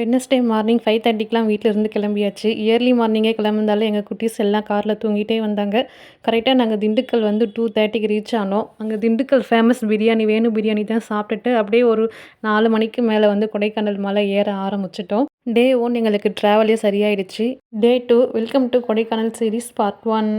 Wednesday morning 5:30க்கெலாம் வீட்டிலேருந்து கிளம்பியாச்சு. Yearly மார்னிங்கே கிளம்புனாலும் எங்கள் குட்டீஸ் எல்லாம் காரில் தூங்கிட்டே வந்தாங்க. கரெக்டாக நாங்கள் திண்டுக்கல் வந்து 2:30க்கு ரீச் ஆனோம். அங்கே திண்டுக்கல் ஃபேமஸ் பிரியாணி வேணு பிரியாணி தான் சாப்பிட்டுட்டு அப்படியே ஒரு 4 மணிக்கு மேலே வந்து கொடைக்கானல் மலை ஏற ஆரம்பிச்சிட்டோம். டே 1 எங்களுக்கு ட்ராவலே சரியாயிடுச்சு. டே 2 welcome to Kodaikanal series part 1.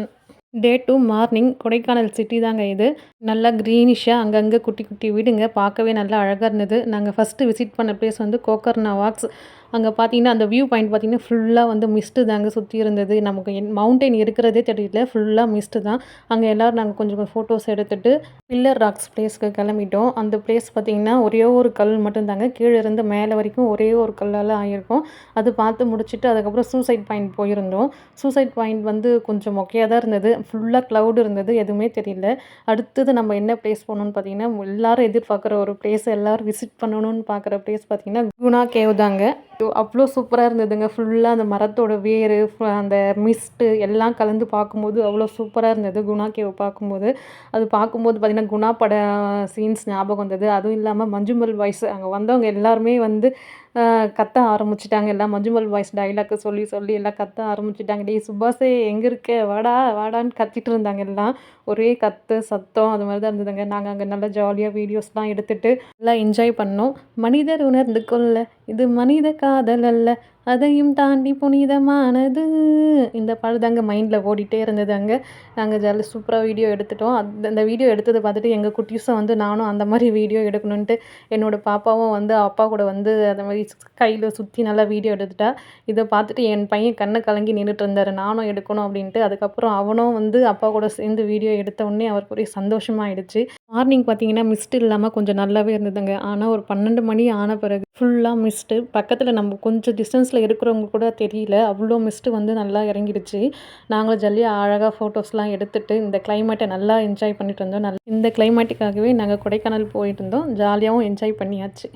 Day 2 morning Kodaikanal city தாங்க இது. நல்லா க்ரீனிஷாக அங்கங்கே குட்டி குட்டி வீடுங்க பார்க்கவே நல்லா அழகாக இருந்தது. நாங்கள் ஃபஸ்ட்டு விசிட் பண்ண ப்ளேஸ் வந்து கோக்கர்னா வாக்ஸ். அங்கே பார்த்தீங்கன்னா அந்த வியூ பாயிண்ட் பார்த்தீங்கன்னா ஃபுல்லாக வந்து மிஸ்ட்டு தாங்க சுற்றி இருந்தது. நமக்கு மவுண்டெயின் இருக்கிறதே தெரியல, ஃபுல்லாக மிஸ்ட்டு தான். அங்கே எல்லோரும் நாங்கள் கொஞ்சம் ஃபோட்டோஸ் எடுத்துகிட்டு பில்லர் ராக்ஸ் பிளேஸ்க்கு கிளம்பிட்டோம். அந்த பிளேஸ் பார்த்திங்கன்னா ஒரே ஒரு கல் மட்டும்தாங்க, கீழே இருந்து மேலே வரைக்கும் ஒரே ஒரு கல்லால் ஆகியிருக்கும். அது பார்த்து முடிச்சுட்டு அதுக்கப்புறம் சூசைட் பாயிண்ட் போயிருந்தோம். சூசைட் பாயிண்ட் வந்து கொஞ்சம் மொக்கையாக தான் இருந்தது, ஃபுல்லாக க்ளவுட் இருந்தது, எதுவுமே தெரியல. அடுத்தது நம்ம என்ன பிளேஸ் போகணுன்னு பார்த்தீங்கன்னா எல்லோரும் எதிர்பார்க்குற ஒரு பிளேஸ், எல்லோரும் விசிட் பண்ணணும்னு பார்க்குற பிளேஸ் பார்த்திங்கன்னா குணா கேவ் தாங்க. அவ்வளோ சூப்பராக இருந்ததுங்க. ஃபுல்லாக அந்த மரத்தோட வேர், அந்த மிஸ்ட்டு எல்லாம் கலந்து பார்க்கும்போது அவ்வளோ சூப்பராக இருந்தது. குணா கேவ் பார்க்கும்போது அது பார்க்கும்போது பார்த்திங்கன்னா குணா பட சீன்ஸ் ஞாபகம் வந்தது. அதுவும் இல்லாமல் மஞ்சுமல் பாய்ஸ் அங்கே வந்தவங்க எல்லாருமே வந்து கத்த ஆரம்பிச்சிட்டாங்க. எல்லாம் மஞ்சுமல் பாய்ஸ் டைலாக்கு சொல்லி சொல்லி எல்லாம் கத்த ஆரம்பிச்சிட்டாங்க. டேய் சுபாஷே எங்கே இருக்க, வாடா வாடான்னு கத்திட்டு இருந்தாங்க எல்லாம். ஒரே கத்து சத்தம் அது மாதிரி தான் இருந்ததுங்க. நாங்கள் அங்கே நல்லா ஜாலியாக வீடியோஸ்லாம் எடுத்துகிட்டு நல்லா என்ஜாய் பண்ணோம். மனிதர் உணர்ந்து கொள்ள இது மனித காதல் அல்ல, அதையும் தாண்டி புனிதமானது. இந்த பாடல் தாங்க மைண்டில் ஓடிட்டே இருந்தது. அங்கே நாங்கள் ஜாலி சூப்பராக வீடியோ எடுத்துட்டோம். அந்த வீடியோ எடுத்ததை பார்த்துட்டு எங்கள் குட்டீஸும் வந்து நானும் அந்த மாதிரி வீடியோ எடுக்கணுன்ட்டு என்னோடய பாப்பாவும் வந்து அப்பா கூட வந்து அந்த மாதிரி கையில் சுற்றி நல்லா வீடியோ எடுத்துட்டா. இதை பார்த்துட்டு என் பையன் கண்ணை கலங்கி நின்றுட்டு இருந்தார், நானும் எடுக்கணும் அப்படின்ட்டு. அதுக்கப்புறம் அவனும் வந்து அப்பா கூட சேர்ந்து வீடியோ எடுத்த உடனே அவருக்கு ஒரே சந்தோஷமாயிடுச்சு. மார்னிங் பார்த்தீங்கன்னா மிஸ்ட் இல்லாமல் கொஞ்சம் நல்லாவே இருந்ததுங்க. ஆனால் ஒரு 12 மணி ஆன பிறகு ஃபுல்லாக மிஸ்ட்டு. பக்கத்தில் நம்ம கொஞ்சம் டிஸ்டன்ஸில் இருக்கிறவங்க கூட தெரியல, அவ்வளோ மிஸ்ட்டு வந்து நல்லா இறங்கிடுச்சு. நாங்களும் ஜாலியாக அழகாக ஃபோட்டோஸ்லாம் எடுத்துகிட்டு இந்த கிளைமேட்டை நல்லா என்ஜாய் பண்ணிட்டு இருந்தோம். இந்த கிளைமேட்டுக்காகவே நாங்கள் கொடைக்கானல் போயிட்டு இருந்தோம். ஜாலியாகவும் என்ஜாய் பண்ணியாச்சு.